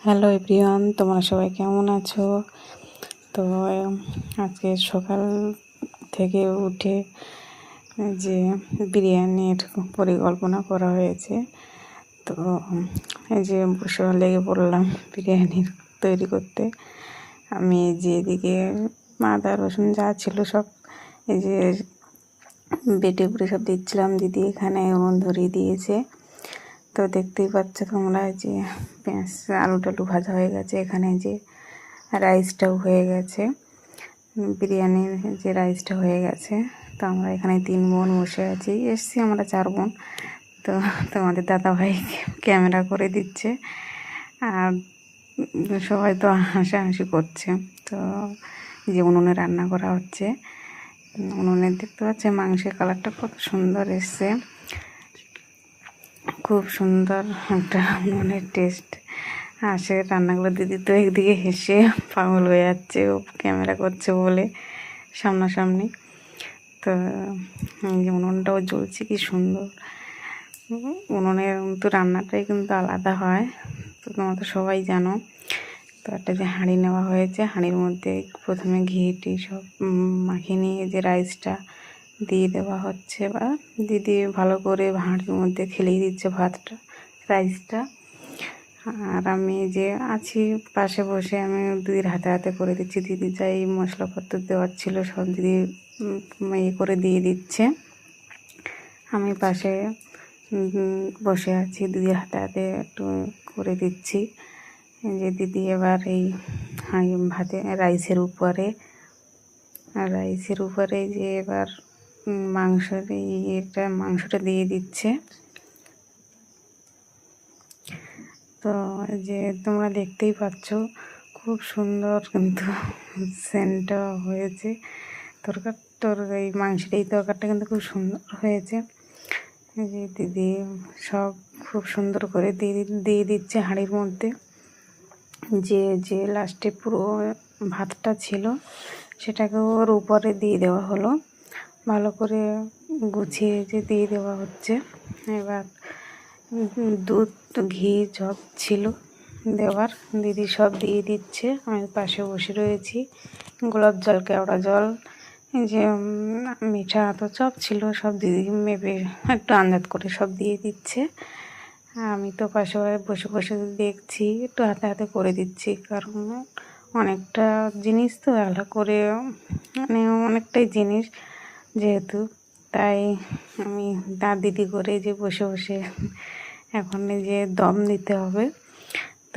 Hello everyone, তোমরা সবাই কেমন আছো? তো আজকে সকাল থেকে উঠে যে বিরিয়ানির পরিকল্পনা করা হয়েছে। তো এই যে বসে লেগে পড়লাম বিরিয়ানির তৈরি করতে। আমি যেদিকে আদা রসুন যা ছিল সব এই যে বেটে পুড়ে সব দিচ্ছিলাম। দিদি এখানে উনুন ধরিয়ে দিয়েছে। তো দেখতেই পাচ্ছ তোমরা যে পেঁয়াজ আলু টালু ভাজা হয়ে গেছে। এখানে যে রাইসটাও হয়ে গেছে, বিরিয়ানির যে রাইসটা হয়ে গেছে। তো আমরা এখানে 3 বোন বসে আছি, এসছি আমরা 4 বোন। তো তোমাদের দাদাভাই ক্যামেরা করে দিচ্ছে আর সবাই তো হাসাহাসি করছে। তো যে উনুনে রান্না করা হচ্ছে, উনুনে দেখতে পাচ্ছে মাংসের কালারটা কত সুন্দর এসছে, খুব সুন্দর একটা মনের টেস্ট আসে রান্নাগুলো। দিদি তো একদিকে হেসে পাগল হয়ে যাচ্ছে, ও ক্যামেরা করছে বলে সামনাসামনি। তো উনুনটাও জ্বলছে কি সুন্দর। উনুনের তো রান্নাটাই কিন্তু আলাদা হয়, তো তোমরা তো সবাই জানো। তো একটা যে হাঁড়ি নেওয়া হয়েছে, হাঁড়ির মধ্যে প্রথমে ঘি সব মাখিয়ে নিয়ে যে রাইসটা দিয়ে দেওয়া হচ্ছে, বা দিদি ভালো করে হাঁড়ির মধ্যে খেলিয়ে দিচ্ছে ভাতটা, রাইসটা। আর আমি যে আছি পাশে বসে, আমি দিদির হাতে হাতে করে দিচ্ছি। দিদি যাই মশলাপত্র দেওয়ার ছিল সব দিদি করে দিয়ে দিচ্ছে। আমি পাশে বসে আছি, দিদির হাতে হাতে একটু করে দিচ্ছি। যে দিদি এবার এই ভাতে রাইসের উপরে যে এবার মাংসটা দিয়ে দিচ্ছে। তো যে তোমরা দেখতেই পাচ্ছ খুব সুন্দর কিন্তু সেন্টটা হয়েছে। এই তরকারটা কিন্তু খুব সুন্দর হয়েছে। যে দিদি সব খুব সুন্দর করে দিয়ে দিচ্ছে হাঁড়ির মধ্যে। যে লাস্টে পুরো ভাতটা ছিল সেটাকে ওর উপরে দিয়ে দেওয়া হলো, ভালো করে গুছিয়ে যে দিয়ে দেওয়া হচ্ছে। এবার দুধ ঘি সব ছিল দেওয়ার, দিদি সব দিয়ে দিচ্ছে। আমি পাশে বসে রয়েছি, গোলাপ জল, কেওড়া জল, এই যে মিঠা তো সব ছিল, সব দিদি মেপে একটু আন্দাজ করে সব দিয়ে দিচ্ছে। আমি তো পাশে বসে বসে দেখছি, একটু হাতে হাতে করে দিচ্ছি, কারণ অনেকটা জিনিস তো আলাদা করে, মানে অনেকটাই জিনিস যেহেতু, তাই আমি দিদি করে যে বসে বসে এখন এই যে দম দিতে হবে,